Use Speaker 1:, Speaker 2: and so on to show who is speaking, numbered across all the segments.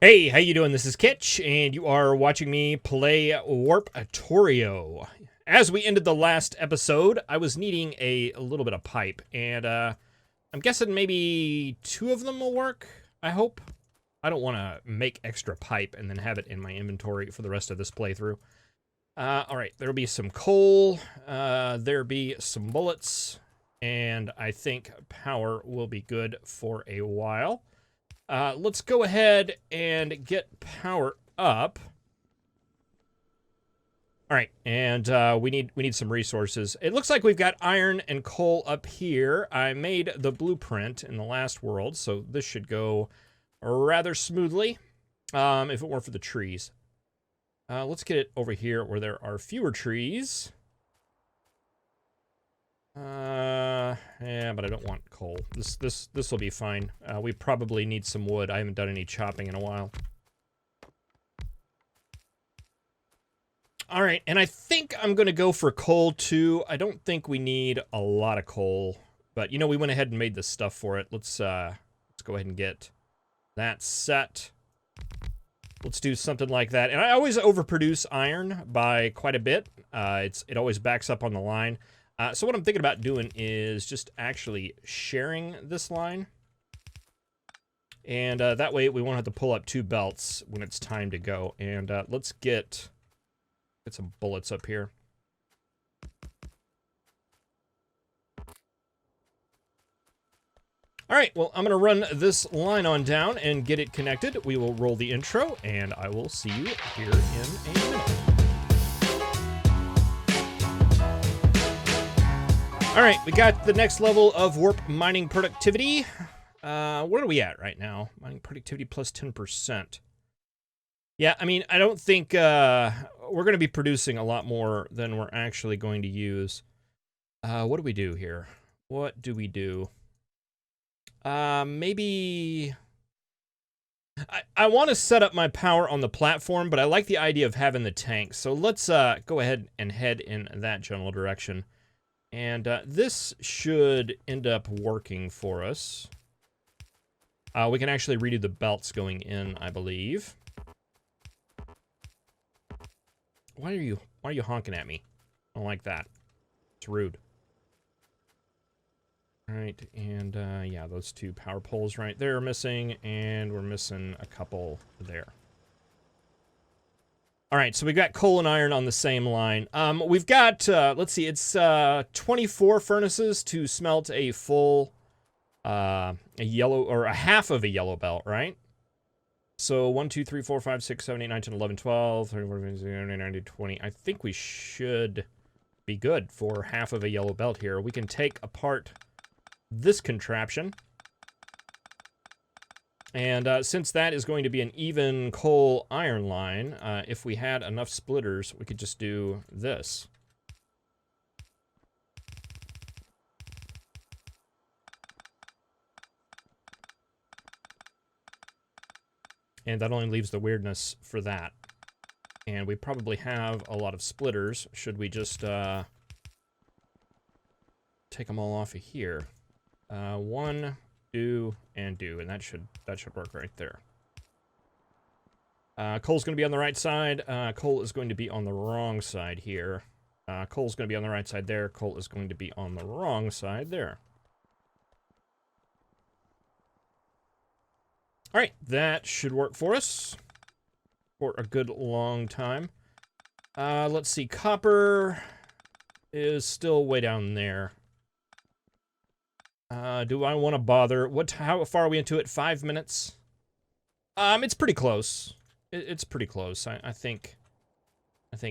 Speaker 1: Hey, how you doing? This is Kitch, and you are watching me play Warptorio. As we ended the last episode, I was needing a little bit of pipe, and I'm guessing maybe 2 of them will work, I hope. I don't want to make extra pipe and then have it in my inventory for the rest of this playthrough. Alright, there'll be some coal, there'll be some bullets, and I think power will be good for a while. Let's go ahead and get power up. All right, and we need some resources. It looks like we've got iron and coal up here. I made the blueprint in the last world, so this should go rather smoothly, if it weren't for the trees. Let's get it over here where there are fewer trees. Yeah, but I don't want coal. This will be fine. We probably need some wood. I haven't done any chopping in a while. All right, and I think I'm going to go for coal too. I don't think we need a lot of coal, but you know, we went ahead and made the stuff for it. Let's go ahead and get that set. Let's do something like that. And I always overproduce iron by quite a bit. It always backs up on the line. So what I'm thinking about doing is just actually sharing this line. And that way we won't have to pull up 2 belts when it's time to go. And let's get some bullets up here. All right, well, I'm going to run this line on down and get it connected. We will roll the intro, and I will see you here in a minute. All right, we got the next level of warp mining productivity. Where are we at right now? Mining productivity plus 10%. Yeah, I mean, I don't think we're going to be producing a lot more than we're actually going to use. What do we do here? What do we do? Maybe... I want to set up my power on the platform, but I like the idea of having the tank. So let's go ahead and head in that general direction. And this should end up working for us. We can actually redo the belts going in, I believe. Why are you honking at me? I don't like that. It's rude. All right, and yeah, those 2 power poles right there are missing, and we're missing a couple there. All right, so we've got coal and iron on the same line. We've got, let's see, it's 24 furnaces to smelt a full, a yellow, or a half of a yellow belt, right? So 1, 2, 3, 4, 5, 6, 7, 8, 9, 10, 11, 12, 13, 14, 15, 16, 17, 18, 20. I think we should be good for half of a yellow belt here. We can take apart this contraption. And since that is going to be an even coal iron line, if we had enough splitters, we could just do this. And that only leaves the weirdness for that. And we probably have a lot of splitters. Should we just take them all off of here? 1, 2, and do, and that should work right there. Coal's going to be on the right side. Coal is going to be on the wrong side here. Coal's going to be on the right side there. Coal is going to be on the wrong side there. All right, that should work for us for a good long time. Let's see, copper is still way down there. Do I want to bother? How far are we into it? 5 minutes? It's pretty close. It's pretty close. I think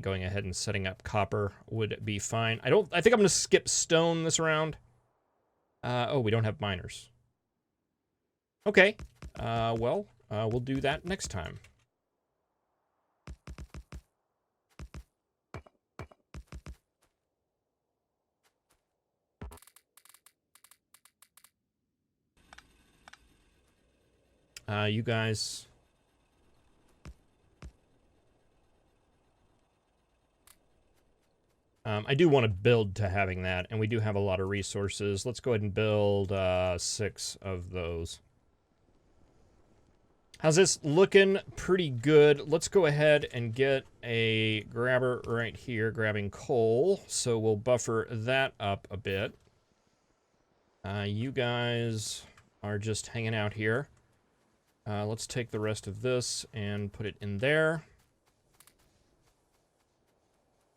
Speaker 1: going ahead and setting up copper would be fine. I think I'm going to skip stone this round. Oh, we don't have miners. Okay. Well, we'll do that next time. You guys... I do want to build to having that, and we do have a lot of resources. Let's go ahead and build 6 of those. How's this looking? Pretty good. Let's go ahead and get a grabber right here, grabbing coal. So we'll buffer that up a bit. You guys are just hanging out here. Let's take the rest of this and put it in there.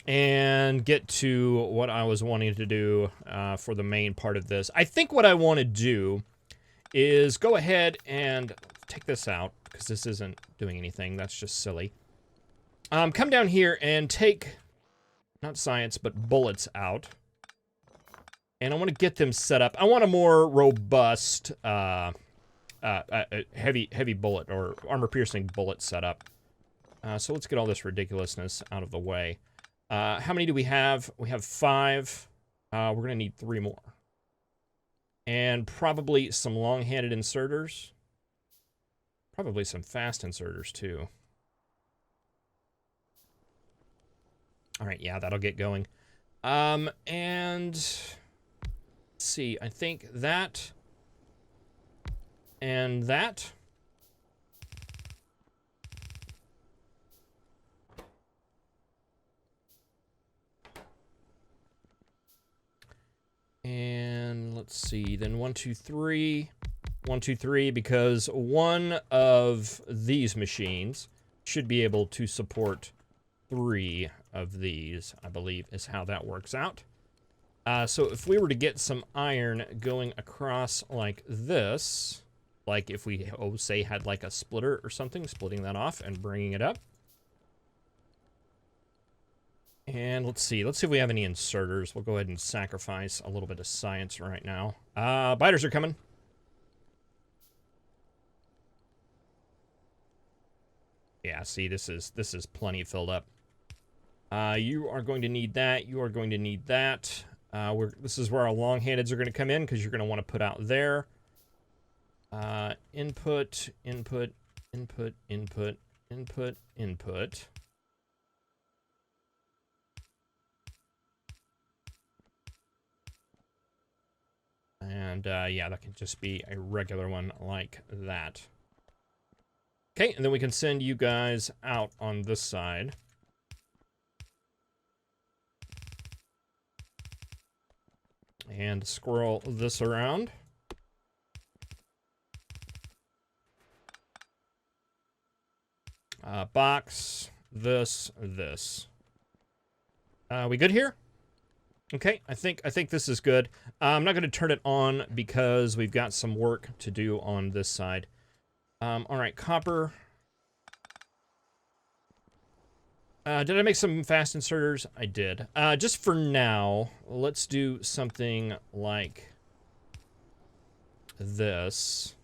Speaker 1: And get to what I was wanting to do for the main part of this. I think what I want to do is go ahead and take this out, because this isn't doing anything. That's just silly. Come down here and take, not science, but bullets out. And I want to get them set up. I want a more robust heavy bullet or armor-piercing bullet set up. So let's get all this ridiculousness out of the way. How many do we have? We have 5. We're going to need 3 more. And probably some long-handed inserters. Probably some fast inserters, too. All right, yeah, that'll get going. And let's see, I think that and that. And let's see, then 1, 2, 3. 1, 2, 3, because one of these machines should be able to support 3 of these, I believe, is how that works out. So if we were to get some iron going across like this, like if we, say, had like a splitter or something, splitting that off and bringing it up. And let's see if we have any inserters. We'll go ahead and sacrifice a little bit of science right now. Biters are coming. Yeah, see, this is plenty filled up. You are going to need that. You are going to need that. This is where our long-handeds are going to come in, because you're going to want to put out there. Input, input, input, input, input, input. And, yeah, that can just be a regular one like that. Okay, and then we can send you guys out on this side. And scroll this around. Box, this. We good here? Okay, I think this is good. I'm not going to turn it on because we've got some work to do on this side. All right, copper. Did I make some fast inserters? I did. Just for now, let's do something like this.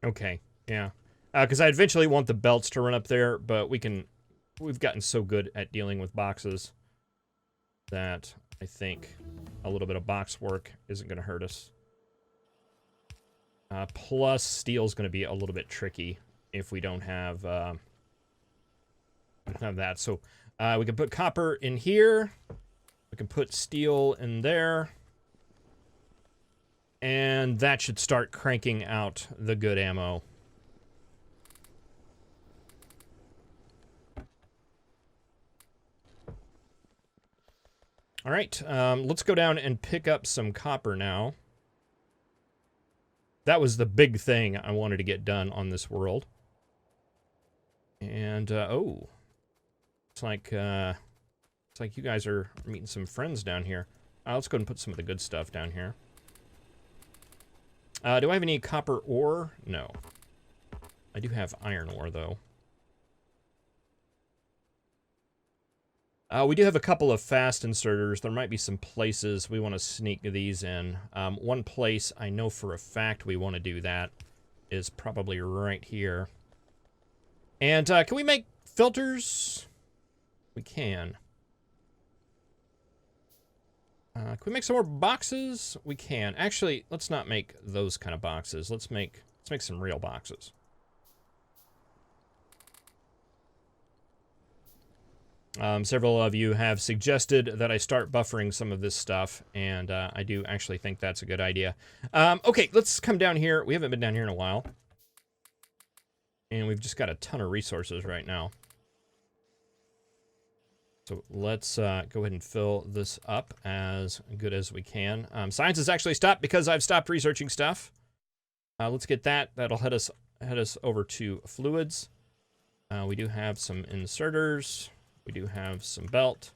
Speaker 1: Okay, yeah. Because I eventually want the belts to run up there, but we've gotten so good at dealing with boxes that I think a little bit of box work isn't going to hurt us. Plus, steel's going to be a little bit tricky if we don't have that. So we can put copper in here. We can put steel in there. And that should start cranking out the good ammo. All right, let's go down and pick up some copper now. That was the big thing I wanted to get done on this world. And, oh. It's like you guys are meeting some friends down here. Let's go ahead and put some of the good stuff down here. Do I have any copper ore? No. I do have iron ore, though. We do have a couple of fast inserters. There might be some places we want to sneak these in. One place I know for a fact we want to do that is probably right here. And can we make filters? We can. Can we make some more boxes? We can. Actually, let's not make those kind of boxes. Let's make some real boxes. Several of you have suggested that I start buffering some of this stuff, and I do actually think that's a good idea. Okay, let's come down here. We haven't been down here in a while. And we've just got a ton of resources right now. So let's go ahead and fill this up as good as we can. Science has actually stopped because I've stopped researching stuff. Let's get that. That'll head us over to fluids. We do have some inserters. We do have some belt.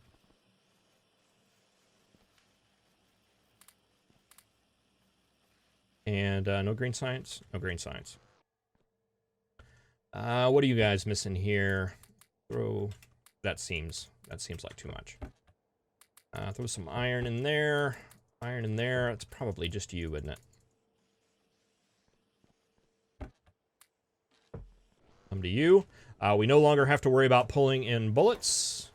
Speaker 1: And no green science? No green science. What are you guys missing here? That seems like too much. Throw some iron in there. Iron in there. It's probably just you, isn't it? Come to you. We no longer have to worry about pulling in bullets.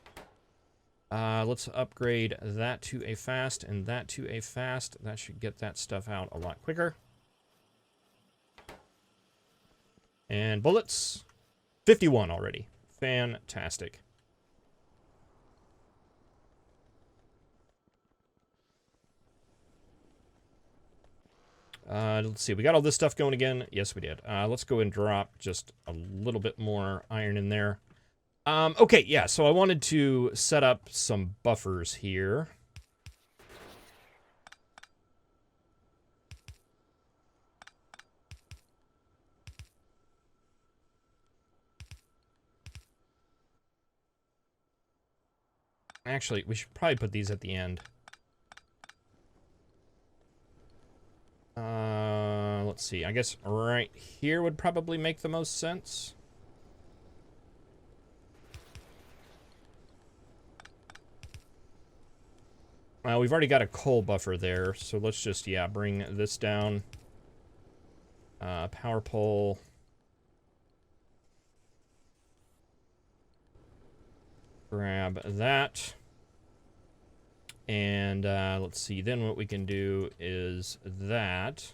Speaker 1: Let's upgrade that to a fast and that to a fast. That should get that stuff out a lot quicker. And bullets. 51 already. Fantastic. Let's see. We got all this stuff going again. Yes, we did. Let's go and drop just a little bit more iron in there. Okay, yeah, so I wanted to set up some buffers here. Actually, we should probably put these at the end. Let's see. I guess right here would probably make the most sense. We've already got a coal buffer there, so let's just, yeah, bring this down. Power pole. Grab that. And let's see, then what we can do is that.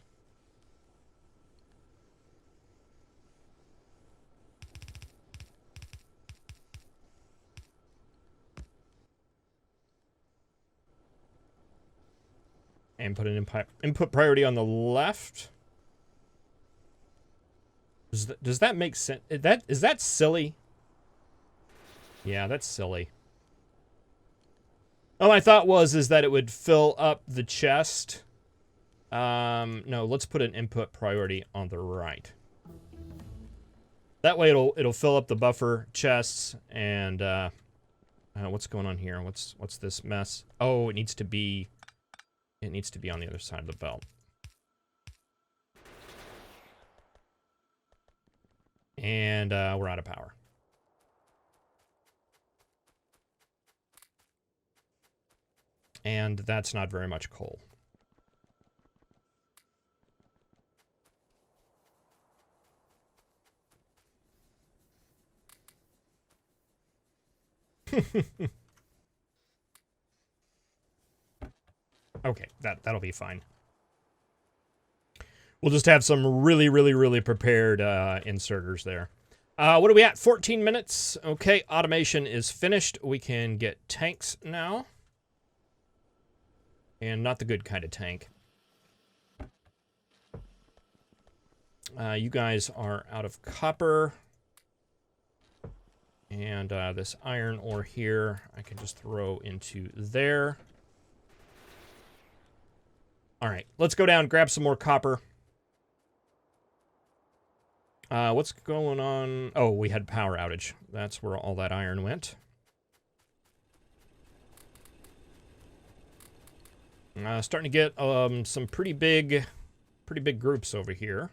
Speaker 1: And put an input priority on the left. Does that make sense? Is that silly? Yeah, that's silly. Oh, my thought is that it would fill up the chest. No, let's put an input priority on the right. That way it'll fill up the buffer chests and what's going on here? What's this mess? Oh, it needs to be on the other side of the belt. And we're out of power. And that's not very much coal. Okay, that'll be fine. We'll just have some really prepared inserters there. What are we at? 14 minutes. Okay, automation is finished. We can get tanks now. And not the good kind of tank. You guys are out of copper. And this iron ore here, I can just throw into there. All right, let's go down, grab some more copper. What's going on? Oh, we had power outage. That's where all that iron went. Starting to get some pretty big groups over here.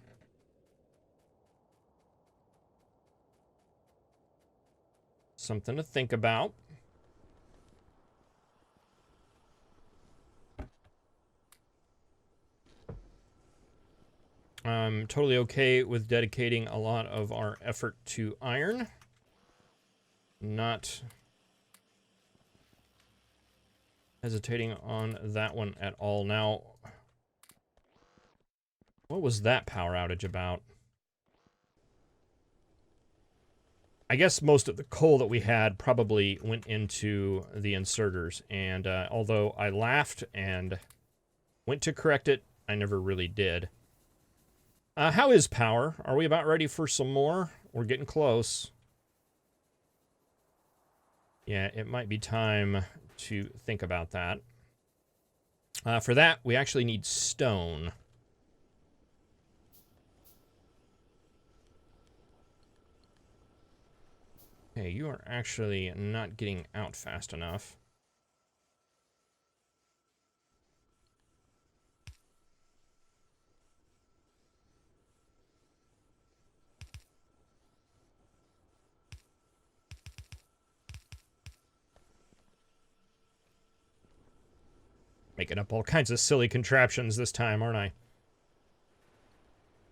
Speaker 1: Something to think about. I'm totally okay with dedicating a lot of our effort to iron. Not hesitating on that one at all. Now, what was that power outage about? I guess most of the coal that we had probably went into the inserters, and although I laughed and went to correct it, I never really did. How is power? Are we about ready for some more? We're getting close. Yeah, it might be time to think about that. For that, we actually need stone. Okay, you are actually not getting out fast enough. Making up all kinds of silly contraptions this time, aren't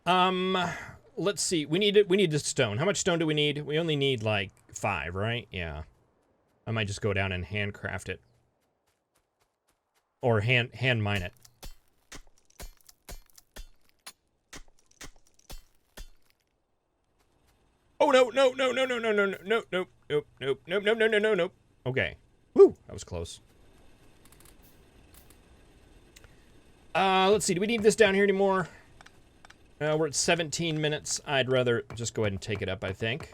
Speaker 1: I? Let's see. We need the stone. How much stone do we need? We only need like 5, right? Yeah. I might just go down and handcraft it. Or hand mine it. Oh no, no, no, no, no, no, no, no, no, nope, nope, nope, nope, nope, no, no, no, nope. Okay. Woo, that was close. Let's see. Do we need this down here anymore? We're at 17 minutes. I'd rather just go ahead and take it up, I think.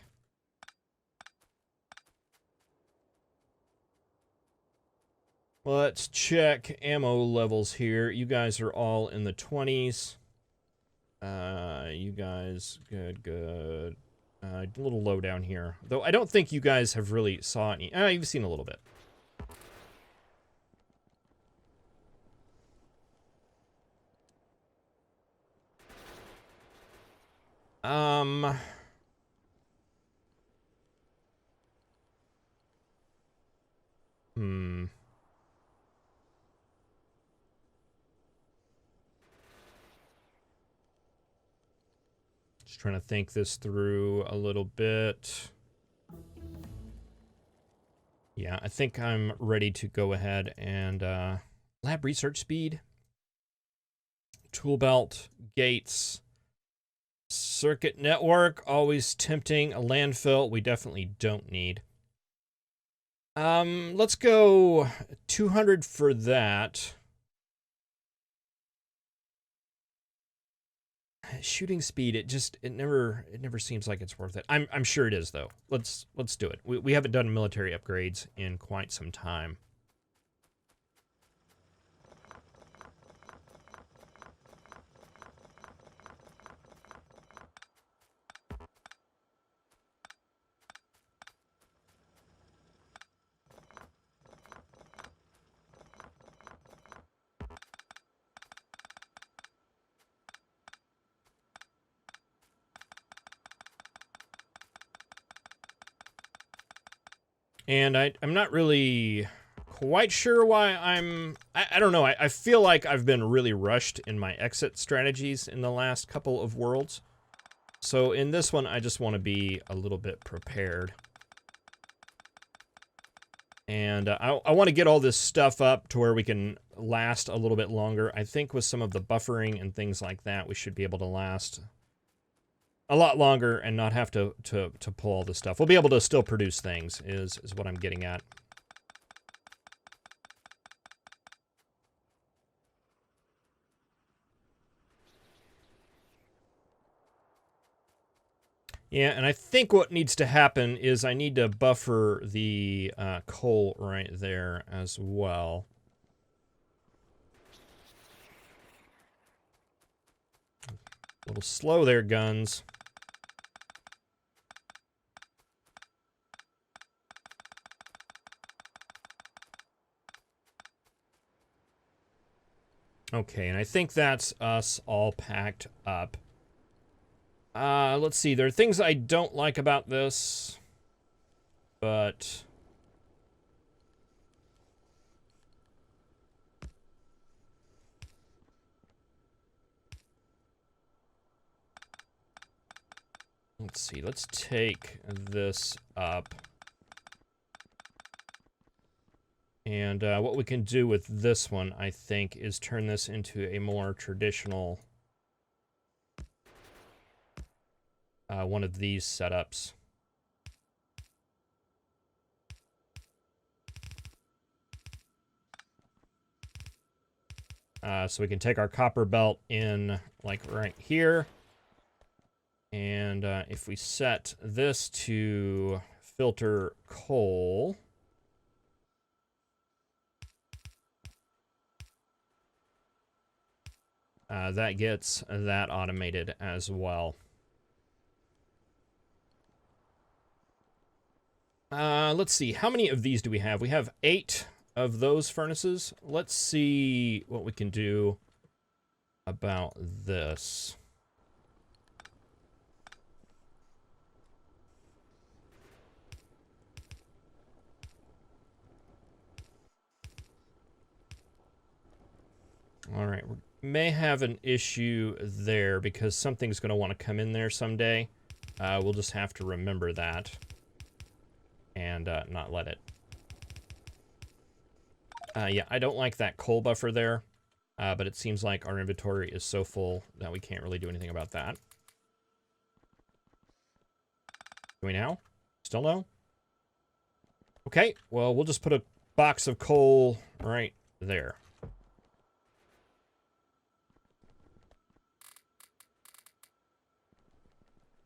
Speaker 1: Let's check ammo levels here. You guys are all in the 20s. You guys, good. A little low down here. Though I don't think you guys have really saw any. You've seen a little bit. Just trying to think this through a little bit. Yeah, I think I'm ready to go ahead and lab research speed, tool belt, gates, circuit network, always tempting. A landfill, we definitely don't need. Let's go 200 for that. Shooting speed, it never seems like it's worth it. I'm sure it is though. Let's do it. We haven't done military upgrades in quite some time. And I'm not really quite sure why I don't know. I feel like I've been really rushed in my exit strategies in the last couple of worlds. So in this one, I just want to be a little bit prepared. And I want to get all this stuff up to where we can last a little bit longer. I think with some of the buffering and things like that, we should be able to last a lot longer and not have to pull all this stuff. We'll be able to still produce things, is what I'm getting at. Yeah, and I think what needs to happen is I need to buffer the coal right there as well. A little slow there, guns. Okay, and I think that's us all packed up. Let's see. There are things I don't like about this, but let's see. Let's take this up. And what we can do with this one, I think, is turn this into a more traditional one of these setups. So we can take our copper belt in, like, right here. And if we set this to filter coal... that gets that automated as well. Let's see. How many of these do we have? We have 8 of those furnaces. Let's see what we can do about this. All right. We may have an issue there because something's going to want to come in there someday. We'll just have to remember that and not let it. Yeah, I don't like that coal buffer there, but it seems like our inventory is so full that we can't really do anything about that. Do we now? Still no? Okay, well, we'll just put a box of coal right there.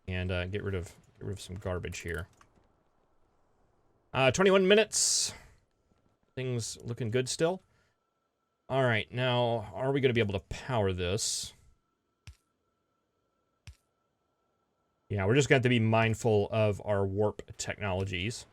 Speaker 1: And get rid of some garbage here. 21 minutes. Things looking good still. All right, now, are we going to be able to power this? Yeah, we're just going to have to be mindful of our warp technologies.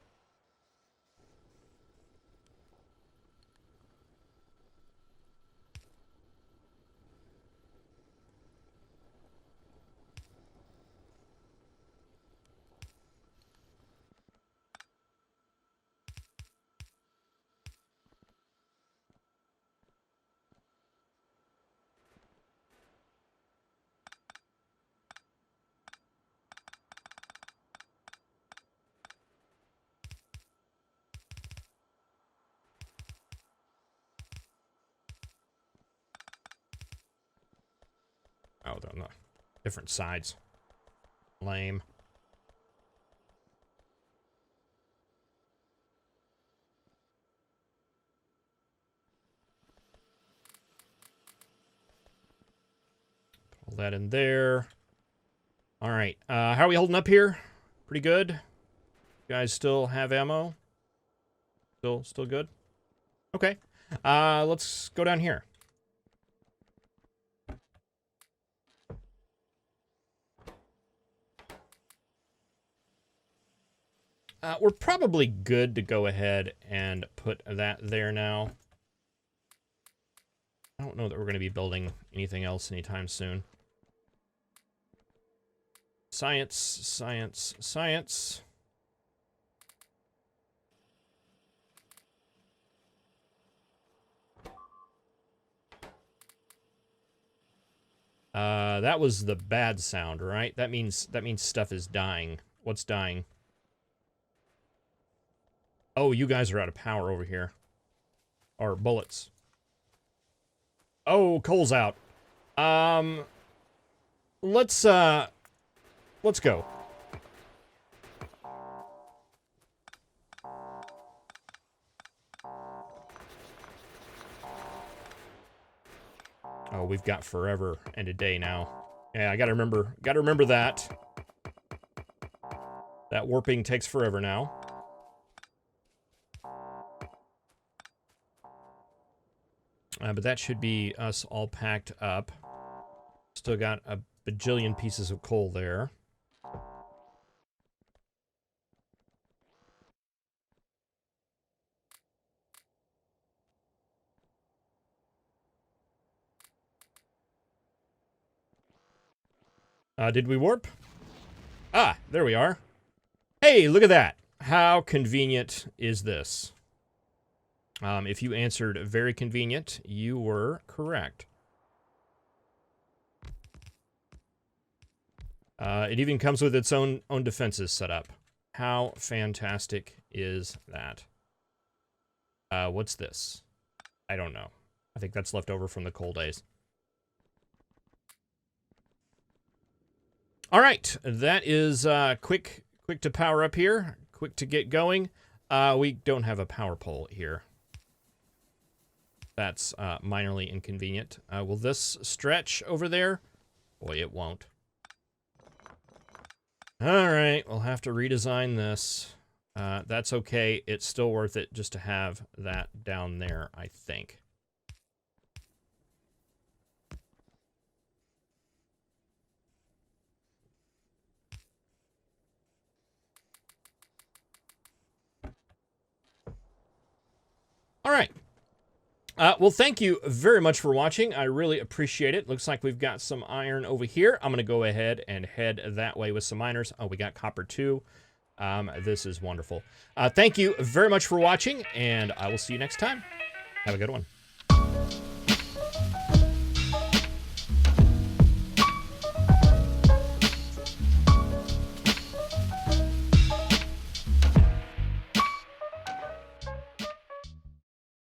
Speaker 1: Oh, they're on the different sides. Lame. Pull that in there. All right. How are we holding up here? Pretty good. You guys still have ammo? Still good? Okay. Let's go down here. We're probably good to go ahead and put that there now. I don't know that we're going to be building anything else anytime soon. Science, science, science. That was the bad sound, right? That means stuff is dying. What's dying? Oh, you guys are out of power over here. Or bullets. Oh, coal's out. Let's go. Oh, we've got forever and a day now. Yeah, I gotta remember that. That warping takes forever now. But that should be us all packed up. Still got a bajillion pieces of coal there. Did we warp? Ah, there we are. Hey, look at that. How convenient is this? If you answered very convenient, you were correct. It even comes with its own defenses set up. How fantastic is that? What's this? I don't know. I think that's left over from the coal days. All right, that is quick to power up here. Quick to get going. We don't have a power pole here. That's minorly inconvenient. Will this stretch over there? Boy, it won't. All right, we'll have to redesign this. That's okay. It's still worth it just to have that down there, I think. All right. Well, thank you very much for watching. I really appreciate it. Looks like we've got some iron over here. I'm going to go ahead and head that way with some miners. Oh, we got copper too. This is wonderful. Thank you very much for watching, and I will see you next time. Have a good one.